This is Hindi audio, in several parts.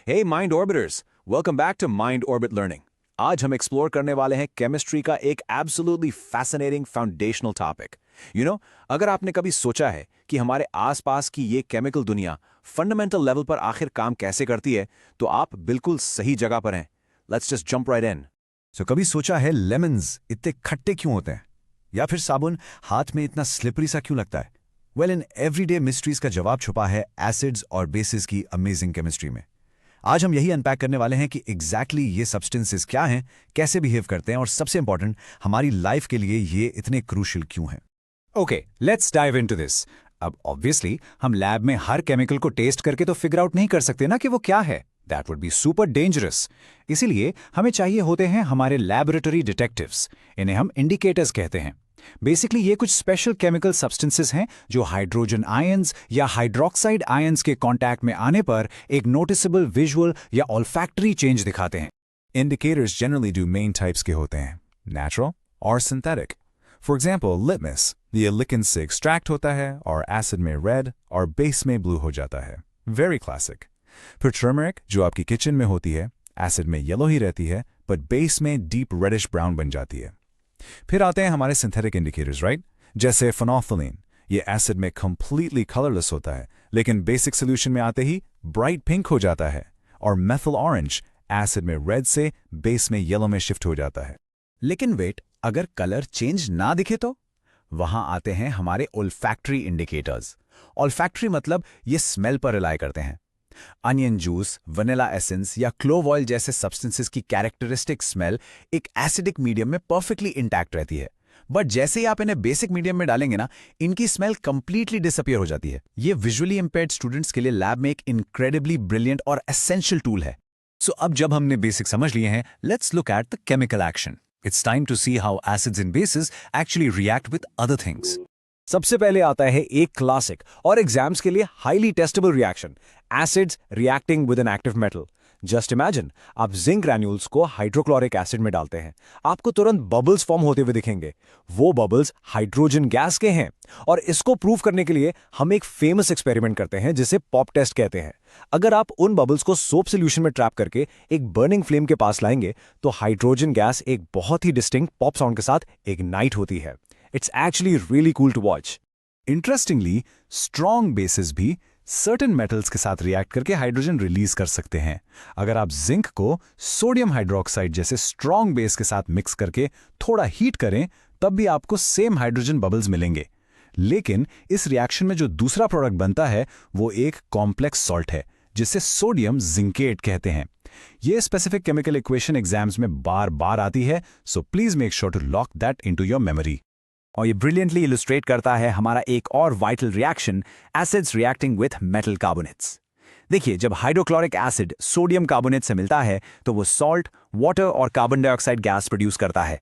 Hey Mind Orbiters, welcome back to Mind Orbit Learning. आज हम एक्सप्लोर करने वाले हैं केमिस्ट्री का एक एब्सोल्युटली फैसिनेटिंग फाउंडेशनल टॉपिक। अगर आपने कभी सोचा है कि हमारे आसपास की ये केमिकल दुनिया फंडामेंटल लेवल पर आखिर काम कैसे करती है, तो आप बिल्कुल सही जगह पर हैं। लेट्स जस्ट जंप राइट इन। कभी सोचा है लेमन्स इतने खट्टे क्यों होते हैं, या फिर साबुन हाथ में इतना स्लिपरी सा क्यों लगता है? वेल, इन एवरीडे मिस्ट्रीज का जवाब छुपा है एसिड्स और बेसिस की अमेजिंग केमिस्ट्री में। आज हम यही अनपैक करने वाले हैं कि एग्जैक्टली ये सब्सटेंसेस क्या हैं, कैसे बिहेव करते हैं, और सबसे इंपॉर्टेंट, हमारी लाइफ के लिए ये इतने क्रूशियल क्यों हैं। Okay, let's dive into this. अब ऑब्वियसली हम लैब में हर केमिकल को टेस्ट करके तो फिगर आउट नहीं कर सकते ना कि वो क्या है। That would be super dangerous. इसीलिए हमें चाहिए होते हैं हमारे लैबोरेटरी डिटेक्टिव्स। इन्हें हम इंडिकेटर्स कहते हैं। बेसिकली ये कुछ स्पेशल केमिकल सब्सटेंसेस हैं जो हाइड्रोजन आयंस या हाइड्रोक्साइड आयंस के कांटेक्ट में आने पर एक नोटिसेबल विजुअल या ऑल्फैक्टरी चेंज दिखाते हैं। इंडिकेटर्स जनरली दो मेन टाइप्स के होते हैं, नेचुरल और सिंथेटिक। फॉर एग्जाम्पल लिटमस, ये लिकेन से एक्सट्रैक्ट होता है और एसिड में रेड और बेस में ब्लू हो जाता है, वेरी क्लासिक। फिर टर्मरिक, जो आपकी किचन में होती है, एसिड में येलो ही रहती है बट बेस में डीप रेडिश ब्राउन बन जाती है। फिर आते हैं हमारे सिंथेटिक इंडिकेटर्स, राइट? जैसे फेनोल्फथालीन, ये एसिड में कंप्लीटली कलरलेस होता है लेकिन बेसिक सोल्यूशन में आते ही ब्राइट पिंक हो जाता है। और मेथिल ऑरेंज, एसिड में रेड से बेस में येलो में शिफ्ट हो जाता है। लेकिन वेट, अगर कलर चेंज ना दिखे तो? वहां आते हैं हमारे ओल्फैक्टरी इंडिकेटर्स। ओल्फैक्टरी मतलब ये स्मेल पर रिलाई करते हैं। अनियन जूस, वनीला एसेंस या क्लोव ऑयल जैसे सब्सटेंसेस की कैरेक्टरिस्टिक स्मेल एक एसिडिक मीडियम में परफेक्टली इंटैक्ट रहती है, बट जैसे ही आप इन्हें बेसिक मीडियम में डालेंगे ना, इनकी स्मेल कंप्लीटली डिसअपियर हो जाती है। ये विजुअली इंपेयर्ड स्टूडेंट्स के लिए लैब में एक इनक्रेडिबली ब्रिलियंट और एसेंशियल टूल है। सो अब जब हमने बेसिक समझ लिए हैं, let's look at the chemical action. It's time to see how acids and bases actually react with other things. सबसे पहले आता है एक क्लासिक और एग्जाम्स के लिए highly testable reaction, acids reacting with an active metal. Just imagine, आप जिंक ग्रैन्यूल्स को हाइड्रोक्लोरिक एसिड में डालते हैं, आपको तुरंत बबल्स फॉर्म होते हुए दिखेंगे। वो बबल्स हाइड्रोजन गैस के हैं। और इसको प्रूव करने के लिए हम एक फेमस एक्सपेरिमेंट करते हैं जिसे पॉप टेस्ट कहते हैं। अगर आप उन बबल्स को सोप सोल्यूशन में ट्रैप करके एक बर्निंग फ्लेम के पास लाएंगे तो हाइड्रोजन गैस एक बहुत ही डिस्टिंक्ट पॉप साउंड के साथ इग्नाइट होती है। It's actually really cool to watch. Interestingly, strong bases भी certain metals के साथ रिएक्ट करके हाइड्रोजन रिलीज कर सकते हैं। अगर आप जिंक को सोडियम हाइड्रोक्साइड जैसे स्ट्रॉन्ग बेस के साथ मिक्स करके थोड़ा हीट करें, तब भी आपको सेम हाइड्रोजन बबल्स मिलेंगे। लेकिन इस रिएक्शन में जो दूसरा प्रोडक्ट बनता है वो एक कॉम्प्लेक्स सॉल्ट है जिसे सोडियम जिंकेट कहते हैं। ये स्पेसिफिक केमिकल इक्वेशन एग्जाम्स में बार बार आती है, so please make sure to lock that into your memory. और ये ब्रिलियंटली इलस्ट्रेट करता है हमारा एक और vital reaction, acids reacting with metal carbonates. देखिए, जब हाइड्रोक्लोरिक एसिड सोडियम कार्बोनेट से मिलता है तो वो सॉल्ट, वाटर और कार्बन डाइऑक्साइड गैस प्रोड्यूस करता है।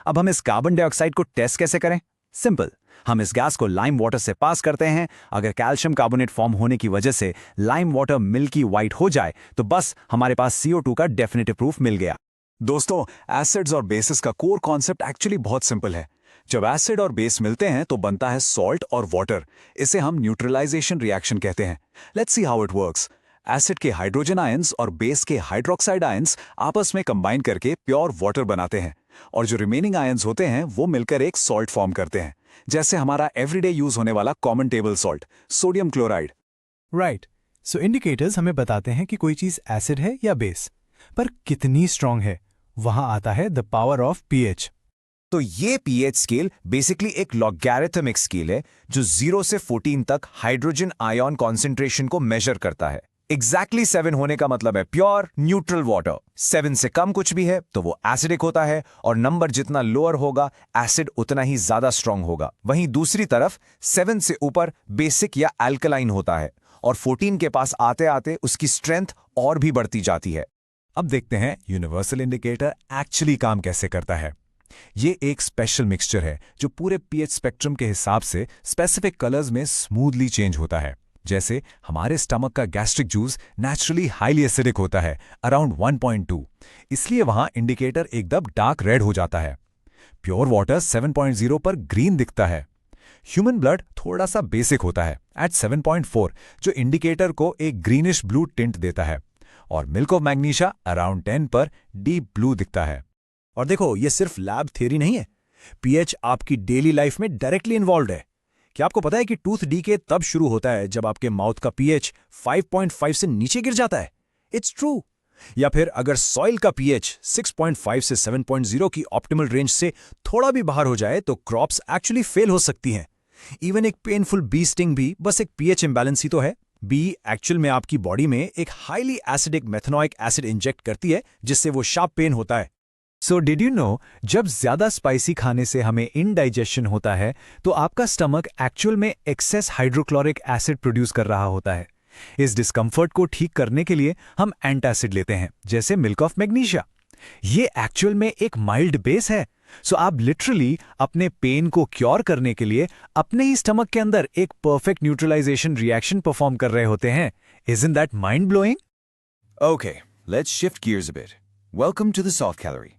अब हम इस कार्बन डाइऑक्साइड को टेस्ट कैसे करें? सिंपल, हम इस गैस को लाइम वाटर से पास करते हैं। अगर कैल्शियम कार्बोनेट फॉर्म होने की वजह से लाइम वाटर मिल्की वाइट हो जाए तो बस हमारे पास CO2 का डेफिनेटिव प्रूफ मिल गया। दोस्तों, एसिड्स और बेसिस का कोर कॉन्सेप्ट एक्चुअली बहुत सिंपल है। जब एसिड और बेस मिलते हैं तो बनता है सॉल्ट और वाटर। इसे हम न्यूट्रलाइजेशन रिएक्शन कहते हैं। Let's see how it works. Acid के हाइड्रोजन आयंस और बेस के हाइड्रोक्साइड आयंस आपस में कंबाइन करके प्योर वाटर बनाते हैं, और जो रिमेनिंग आयंस होते हैं वो मिलकर एक सॉल्ट फॉर्म करते हैं, जैसे हमारा एवरीडे यूज होने वाला common table salt, sodium chloride. Right, so indicators हमें बताते हैं कि कोई चीज एसिड है या बेस, पर कितनी स्ट्रांग है, वहां आता है द पावर ऑफ pH। तो ये pH स्केल बेसिकली एक लॉगैरिथमिक स्केल है जो 0 से 14 तक हाइड्रोजन आयन कॉन्सेंट्रेशन को मेजर करता है। एग्जैक्टली 7 होने का मतलब है प्योर न्यूट्रल वाटर। 7 से कम कुछ भी है तो वो एसिडिक होता है, और नंबर जितना लोअर होगा एसिड उतना ही ज्यादा स्ट्रांग होगा। वहीं दूसरी तरफ 7 से ऊपर बेसिक या अल्कलाइन होता है, और 14 के पास आते आते उसकी स्ट्रेंथ और भी बढ़ती जाती है। अब देखते हैं यूनिवर्सल इंडिकेटर एक्चुअली काम कैसे करता है। ये एक स्पेशल मिक्सचर है जो पूरे pH स्पेक्ट्रम के हिसाब से स्पेसिफिक कलर्स में स्मूथली चेंज होता है। जैसे हमारे स्टमक का gastric juice naturally highly acidic होता है, अराउंड 1.2, इसलिए वहां इंडिकेटर एकदम डार्क रेड हो जाता है। प्योर वाटर 7.0 पर ग्रीन दिखता है। ह्यूमन ब्लड थोड़ा सा बेसिक होता है एट 7.4, जो इंडिकेटर को एक ग्रीनिश ब्लू टिंट देता है। और मिल्क ऑफ मैग्नीशिया अराउंड 10 पर डीप ब्लू दिखता है। और देखो, ये सिर्फ लैब थ्योरी नहीं है, पीएच आपकी डेली लाइफ में डायरेक्टली इन्वॉल्व है। क्या आपको पता है कि टूथ डीके तब शुरू होता है जब आपके माउथ का पीएच 5.5 से नीचे गिर जाता है? It's true. या फिर अगर सॉइल का पीएच 6.5 से 7.0 की ऑप्टिमल रेंज से थोड़ा भी बाहर हो जाए तो क्रॉप्स एक्चुअली फेल हो सकती हैं। इवन एक पेनफुल बी स्टिंग भी बस एक पीएच इंबैलेंस ही तो है। बी एक्चुअल में आपकी बॉडी में एक highly acidic methanoic acid inject करती है, जिससे वो शार्प पेन होता है। सो डिड यू नो, जब ज्यादा स्पाइसी खाने से हमें इनडाइजेशन होता है तो आपका स्टमक एक्चुअल में एक्सेस हाइड्रोक्लोरिक एसिड प्रोड्यूस कर रहा होता है। इस डिस्कम्फर्ट को ठीक करने के लिए हम एंटासिड लेते हैं, जैसे मिल्क ऑफ मैग्नीशिया। ये एक्चुअल में एक माइल्ड बेस है। सो आप लिटरली अपने पेन को क्योर करने के लिए अपने ही स्टमक के अंदर एक परफेक्ट न्यूट्रलाइजेशन रिएक्शन परफॉर्म कर रहे होते हैं। Isn't that mind blowing? Okay, let's shift gears a bit. Welcome to the salt gallery.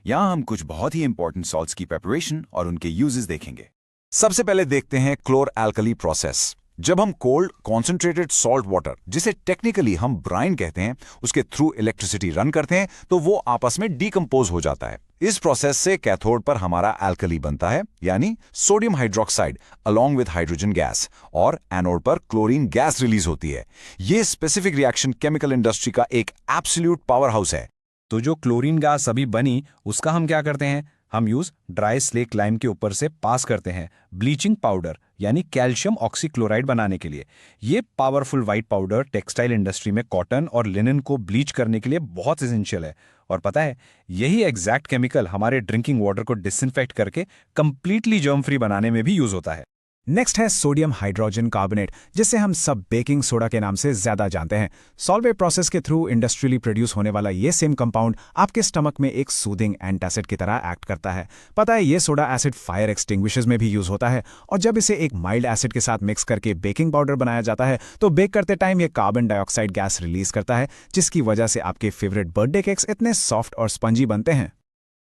यहाँ हम कुछ बहुत ही इंपॉर्टेंट सॉल्ट्स की प्रिपरेशन और उनके यूजेस देखेंगे। सबसे पहले देखते हैं क्लोर एल्कली प्रोसेस। जब हम कोल्ड कॉन्सेंट्रेटेड सॉल्ट वाटर, जिसे टेक्निकली हम ब्राइन कहते हैं, उसके थ्रू इलेक्ट्रिसिटी रन करते हैं तो वो आपस में डीकंपोज हो जाता है। इस प्रोसेस से कैथोड पर हमारा एल्कली बनता है, यानी sodium hydroxide along with hydrogen gas, और एनोड पर क्लोरीन गैस रिलीज होती है। ये स्पेसिफिक रिएक्शन केमिकल इंडस्ट्री का एक एब्सोल्यूट पावर हाउस है। तो जो क्लोरीन गैस अभी बनी, उसका हम क्या करते हैं? हम यूज ड्राई स्लेक लाइम के ऊपर से पास करते हैं ब्लीचिंग पाउडर, यानी कैल्शियम ऑक्सीक्लोराइड बनाने के लिए। ये powerful white powder textile industry में कॉटन और लिनन को ब्लीच करने के लिए बहुत एसेंशियल है। और पता है, यही एग्जैक्ट केमिकल हमारे ड्रिंकिंग वाटर को डिसइंफेक्ट करके कंप्लीटली जर्म फ्री बनाने में भी यूज होता है। नेक्स्ट है सोडियम हाइड्रोजन कार्बोनेट, जिसे हम सब बेकिंग सोडा के नाम से ज्यादा जानते हैं। सॉल्वेट प्रोसेस के थ्रू इंडस्ट्रियली प्रोड्यूस होने वाला ये सेम कंपाउंड आपके स्टमक में एक सूदिंग एंटासिड की तरह एक्ट करता है। पता है, ये सोडा एसिड फायर एक्सटिंग्विशर्स में भी यूज होता है, और जब इसे एक माइल्ड एसिड के साथ मिक्स करके बेकिंग पाउडर बनाया जाता है तो बेक करते टाइम ये कार्बन डाइऑक्साइड गैस रिलीज करता है, जिसकी वजह से आपके फेवरेट बर्थडे केक्स इतने सॉफ्ट और स्पंजी बनते हैं।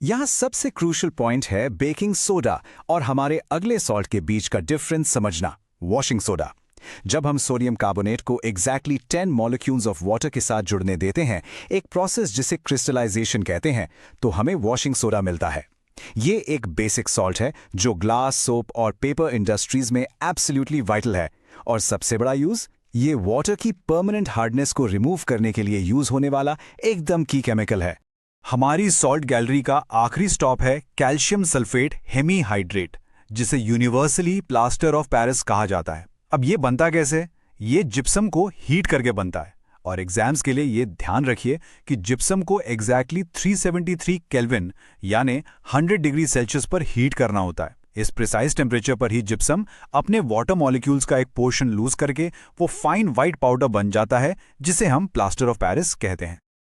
यहाँ सबसे क्रूशियल पॉइंट है बेकिंग सोडा और हमारे अगले सॉल्ट के बीच का डिफरेंस समझना, वॉशिंग सोडा। जब हम सोडियम कार्बोनेट को एग्जैक्टली 10 मॉलिक्यूल्स ऑफ वाटर के साथ जुड़ने देते हैं, एक प्रोसेस जिसे क्रिस्टलाइजेशन कहते हैं, तो हमें वॉशिंग सोडा मिलता है। ये एक बेसिक सॉल्ट है जो ग्लास, सोप और पेपर इंडस्ट्रीज में एब्सोल्युटली वाइटल है। और सबसे बड़ा यूज, ये वाटर की परमानेंट हार्डनेस को रिमूव करने के लिए यूज होने वाला एकदम की केमिकल है। हमारी सॉल्ट गैलरी का आखिरी स्टॉप है कैल्शियम सल्फेट हेमीहाइड्रेट, जिसे यूनिवर्सली प्लास्टर ऑफ पेरिस कहा जाता है। अब ये बनता कैसे? ये जिप्सम को हीट करके बनता है, और एग्जाम्स के लिए ये ध्यान रखिए कि जिप्सम को एग्जैक्टली 373 केल्विन यानी 100 डिग्री सेल्सियस पर हीट करना होता है। इस प्रिसाइज टेम्परेचर पर ही जिप्सम अपने वाटर मॉलिक्यूल्स का एक पोर्शन लूज करके वो फाइन व्हाइट पाउडर बन जाता है, जिसे हम प्लास्टर ऑफ पेरिस कहते हैं।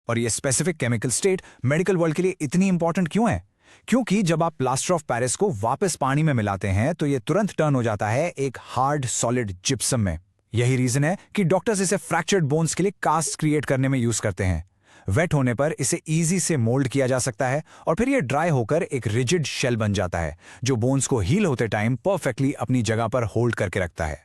और ये specific chemical state medical world के लिए इतनी इंपॉर्टेंट क्यों है? क्योंकि जब आप प्लास्टर ऑफ पेरिस को वापस पानी में मिलाते हैं तो ये तुरंत टर्न हो जाता है एक हार्ड सॉलिड जिप्सम में। यही रीजन है कि डॉक्टर्स इसे फ्रैक्चर्ड बोन्स के लिए कास्ट क्रिएट करने में यूज करते हैं। वेट होने पर इसे इजी से मोल्ड किया जा सकता है और फिर ये ड्राई होकर एक रिजिड शेल बन जाता है, जो बोन्स को हील होते टाइम परफेक्टली अपनी जगह पर होल्ड करके रखता है।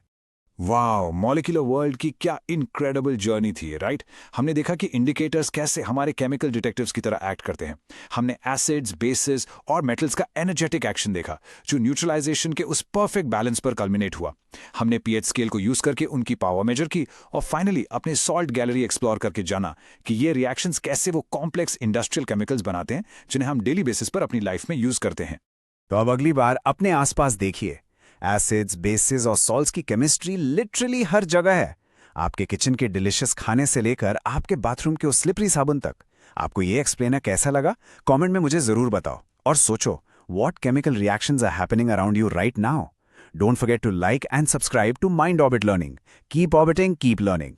वाओ, मॉलिक्यूलर वर्ल्ड की क्या इनक्रेडिबल जर्नी थी, राइट? हमने देखा कि इंडिकेटर्स कैसे हमारे केमिकल डिटेक्टिव्स की तरह एक्ट करते हैं। हमने एसिड्स, बेसिस और मेटल्स का एनर्जेटिक एक्शन देखा, जो न्यूट्रलाइजेशन के उस परफेक्ट बैलेंस पर कल्मिनेट हुआ। हमने पीएच स्केल को यूज करके उनकी पावर मेजर की, और फाइनली अपने सॉल्ट गैलरी एक्सप्लोर करके जाना कि ये रिएक्शंस कैसे वो कॉम्प्लेक्स इंडस्ट्रियल केमिकल्स बनाते हैं जिन्हें हम डेली बेसिस पर अपनी लाइफ में यूज करते हैं। तो अब अगली बार अपने आसपास देखिए, एसिड्स, बेसिस और सॉल्ट्स की केमिस्ट्री लिटरली हर जगह है। आपके किचन के डिलिशियस खाने से लेकर आपके बाथरूम के उस स्लिपरी साबुन तक। आपको ये एक्सप्लेनर कैसा लगा? कमेंट में मुझे जरूर बताओ, और सोचो, what chemical reactions are happening around you right now? Don't forget to like and subscribe to Mind Orbit Learning. Keep orbiting, keep learning.